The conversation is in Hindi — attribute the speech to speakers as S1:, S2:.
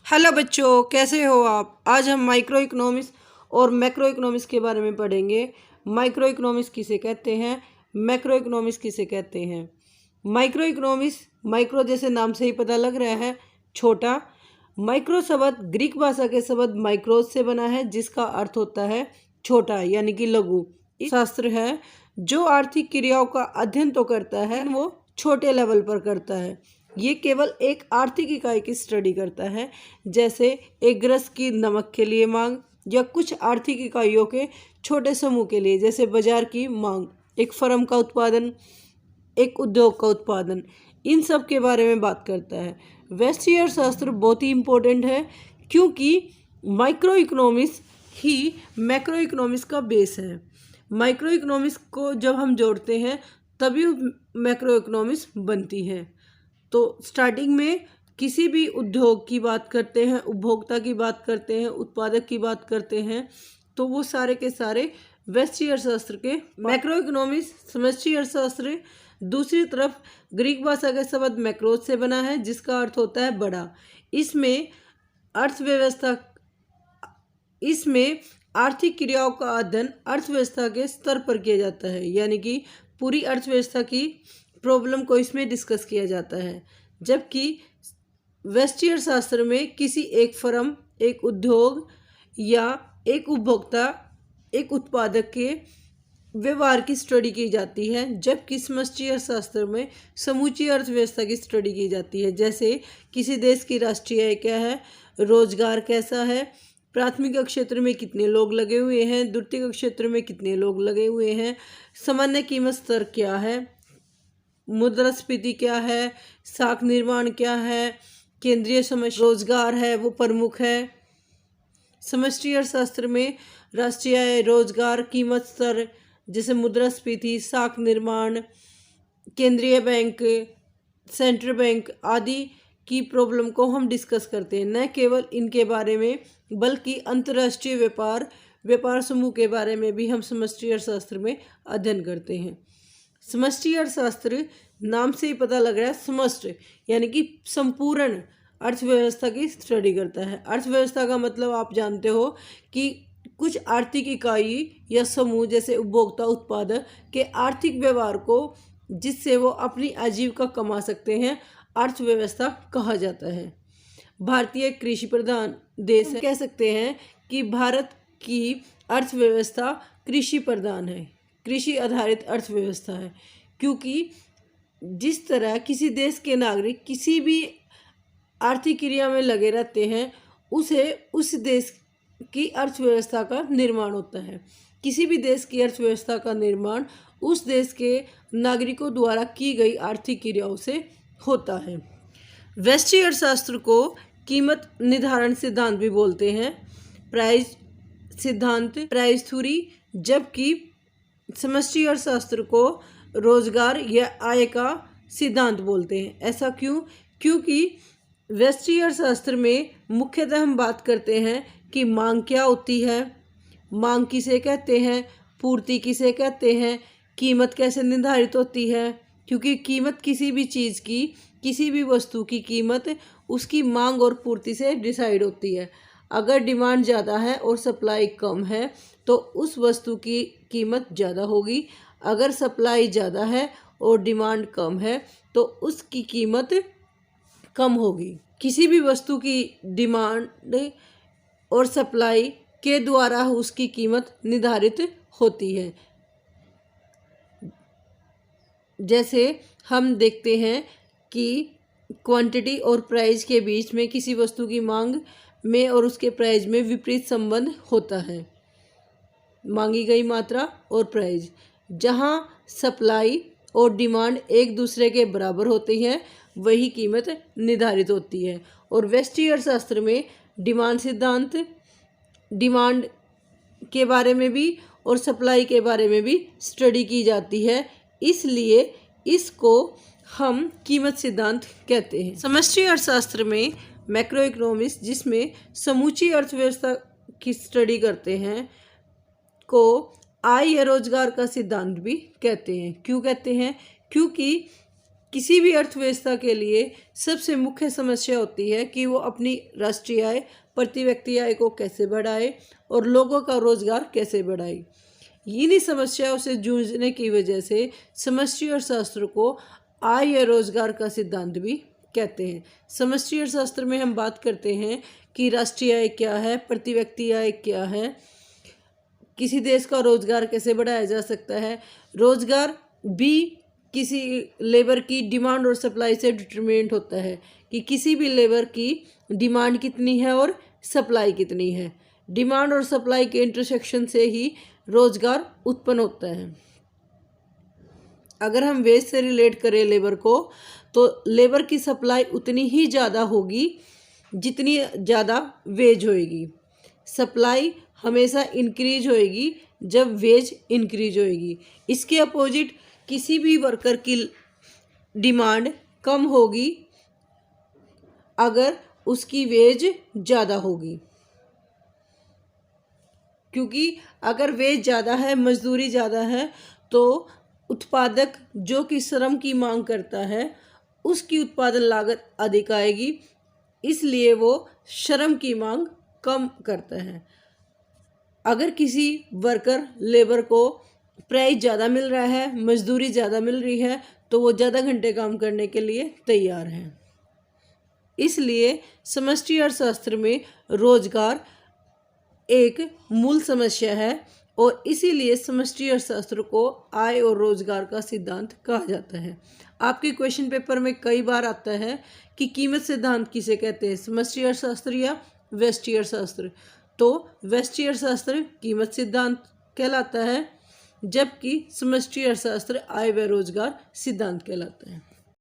S1: हेलो बच्चों, कैसे हो आप। आज हम माइक्रो इकोनॉमिक्स और मैक्रो इकोनॉमिक्स के बारे में पढ़ेंगे। माइक्रो इकोनॉमिक्स किसे कहते हैं, मैक्रो इकोनॉमिक्स किसे कहते हैं। माइक्रो इकोनॉमिक्स, माइक्रो जैसे नाम से ही पता लग रहा है, छोटा। माइक्रो शब्द ग्रीक भाषा के शब्द माइक्रोस से बना है, जिसका अर्थ होता है छोटा यानी कि लघु। शास्त्र है जो आर्थिक क्रियाओं का अध्ययन तो करता है, वो छोटे लेवल पर करता है। ये केवल एक आर्थिक इकाई की स्टडी करता है, जैसे एक ग्रस्त की नमक के लिए मांग, या कुछ आर्थिक इकाइयों के छोटे समूह के लिए, जैसे बाजार की मांग, एक फर्म का उत्पादन, एक उद्योग का उत्पादन। इन सब के बारे में बात करता है। व्यष्टि अर्थशास्त्र बहुत ही इम्पोर्टेंट है, क्योंकि माइक्रो इकोनॉमिक्स ही मैक्रो इकोनॉमिक्स का बेस है। माइक्रो इकोनॉमिक्स को जब हम जोड़ते हैं तभी मैक्रो इकोनॉमिक्स बनती है। तो स्टार्टिंग में किसी भी उद्योग की बात करते हैं, उपभोक्ता की बात करते हैं, उत्पादक की बात करते हैं, तो वो सारे के सारे व्यष्टि अर्थशास्त्र के। मैक्रो इकोनॉमिक्स समष्टि अर्थशास्त्र। दूसरी तरफ ग्रीक भाषा का शब्द मैक्रोस से बना है, जिसका अर्थ होता है बड़ा। इसमें आर्थिक क्रियाओं का अध्ययन अर्थव्यवस्था के स्तर पर किया जाता है, यानी कि पूरी अर्थव्यवस्था की प्रॉब्लम को इसमें डिस्कस किया जाता है। जबकि व्यष्टि अर्थशास्त्र में किसी एक फर्म, एक उद्योग या एक उपभोक्ता, एक उत्पादक के व्यवहार की स्टडी की जाती है। जबकि समष्टि अर्थशास्त्र में समूची अर्थव्यवस्था की स्टडी की जाती है, जैसे किसी देश की राष्ट्रीय आय क्या है, रोजगार कैसा है, प्राथमिक क्षेत्र में कितने लोग लगे हुए हैं, द्वितीयक क्षेत्र में कितने लोग लगे हुए हैं, सामान्य कीमत स्तर क्या है, मुद्रास्फीति क्या है, साख निर्माण क्या है, केंद्रीय समस्या रोजगार है वो प्रमुख है। समष्टि अर्थशास्त्र में राष्ट्रीय आय, रोजगार, कीमत स्तर जैसे मुद्रास्फीति, साख निर्माण, केंद्रीय बैंक, सेंट्रल बैंक आदि की प्रॉब्लम को हम डिस्कस करते हैं। न केवल इनके बारे में बल्कि अंतर्राष्ट्रीय व्यापार समूह के बारे में भी हम समष्टि अर्थशास्त्र में अध्ययन करते हैं। समष्टि अर्थशास्त्र नाम से ही पता लग रहा है, समष्टि यानी कि संपूर्ण अर्थव्यवस्था की स्टडी करता है। अर्थव्यवस्था का मतलब आप जानते हो कि कुछ आर्थिक इकाई या समूह, जैसे उपभोक्ता, उत्पादक के आर्थिक व्यवहार को, जिससे वो अपनी आजीविका कमा सकते हैं, अर्थव्यवस्था कहा जाता है। भारतीय कृषि प्रधान देश है, कह सकते हैं कि भारत की अर्थव्यवस्था कृषि प्रधान है, कृषि आधारित अर्थव्यवस्था है। क्योंकि जिस तरह किसी देश के नागरिक किसी भी आर्थिक क्रिया में लगे रहते हैं, उसे उस देश की अर्थव्यवस्था का निर्माण होता है। किसी भी देश की अर्थव्यवस्था का निर्माण उस देश के नागरिकों द्वारा की गई आर्थिक क्रियाओं से होता है। व्यष्टि अर्थशास्त्र को कीमत निर्धारण सिद्धांत भी बोलते हैं, प्राइस सिद्धांत, प्राइस थ्योरी। जबकि समष्टि अर्थशास्त्र को रोजगार या आय का सिद्धांत बोलते हैं। ऐसा क्यों? क्योंकि व्यष्टि अर्थशास्त्र में मुख्यतः हम बात करते हैं कि मांग क्या होती है, मांग किसे कहते हैं, पूर्ति किसे कहते हैं, कीमत कैसे निर्धारित होती है। क्योंकि कीमत किसी भी चीज़ की, किसी भी वस्तु की कीमत उसकी मांग और पूर्ति से डिसाइड होती है। अगर डिमांड ज़्यादा है और सप्लाई कम है तो उस वस्तु की कीमत ज़्यादा होगी। अगर सप्लाई ज़्यादा है और डिमांड कम है तो उसकी कीमत कम होगी। किसी भी वस्तु की डिमांड और सप्लाई के द्वारा उसकी कीमत निर्धारित होती है। जैसे हम देखते हैं कि क्वांटिटी और प्राइस के बीच में किसी वस्तु की मांग में और उसके प्राइस में विपरीत संबंध होता है, मांगी गई मात्रा और प्राइस। जहां सप्लाई और डिमांड एक दूसरे के बराबर होती है, वही कीमत निर्धारित होती है। और व्यष्टि अर्थशास्त्र में डिमांड सिद्धांत, डिमांड के बारे में भी और सप्लाई के बारे में भी स्टडी की जाती है, इसलिए इसको हम कीमत सिद्धांत कहते हैं। समष्टि अर्थशास्त्र में मैक्रो इकोनॉमिक्स, जिसमें समूची अर्थव्यवस्था की स्टडी करते हैं, को आय या रोजगार का सिद्धांत भी कहते हैं। क्यों कहते हैं? क्योंकि किसी भी अर्थव्यवस्था के लिए सबसे मुख्य समस्या होती है कि वो अपनी राष्ट्रीय आय, प्रति व्यक्ति आय को कैसे बढ़ाए और लोगों का रोजगार कैसे बढ़ाए। इन्हीं समस्याओं से जूझने की वजह से समष्टि अर्थशास्त्र को आय या रोजगार का सिद्धांत भी कहते हैं। समष्टि अर्थशास्त्र में हम बात करते हैं कि राष्ट्रीय आय क्या है, प्रति व्यक्ति आय क्या है, किसी देश का रोजगार कैसे बढ़ाया जा सकता है। रोजगार भी किसी लेबर की डिमांड और सप्लाई से डिटरमिनेट होता है कि किसी भी लेबर की डिमांड कितनी है और सप्लाई कितनी है। डिमांड और सप्लाई के इंटरसेक्शन से ही रोजगार उत्पन्न होता है। अगर हम वेज से रिलेट करें लेबर को, तो लेबर की सप्लाई उतनी ही ज़्यादा होगी जितनी ज़्यादा वेज होएगी। सप्लाई हमेशा इंक्रीज होएगी जब वेज इंक्रीज होएगी। इसके अपोजिट किसी भी वर्कर की डिमांड कम होगी अगर उसकी वेज ज़्यादा होगी, क्योंकि अगर वेज ज़्यादा है, मजदूरी ज़्यादा है, तो उत्पादक जो कि श्रम की मांग करता है उसकी उत्पादन लागत अधिक आएगी, इसलिए वो श्रम की मांग कम करता है। अगर किसी वर्कर लेबर को प्राइस ज़्यादा मिल रहा है, मजदूरी ज़्यादा मिल रही है, तो वो ज़्यादा घंटे काम करने के लिए तैयार है। इसलिए समष्टि अर्थशास्त्र में रोजगार एक मूल समस्या है और इसीलिए समष्टि अर्थशास्त्र को आय और रोजगार का सिद्धांत कहा जाता है। आपके क्वेश्चन पेपर में कई बार आता है कि कीमत सिद्धांत किसे कहते हैं, समष्टि अर्थशास्त्र या व्यष्टि अर्थशास्त्र। तो व्यष्टि अर्थशास्त्र कीमत सिद्धांत कहलाता है, जबकि समष्टि अर्थशास्त्र आय व रोजगार सिद्धांत कहलाता है।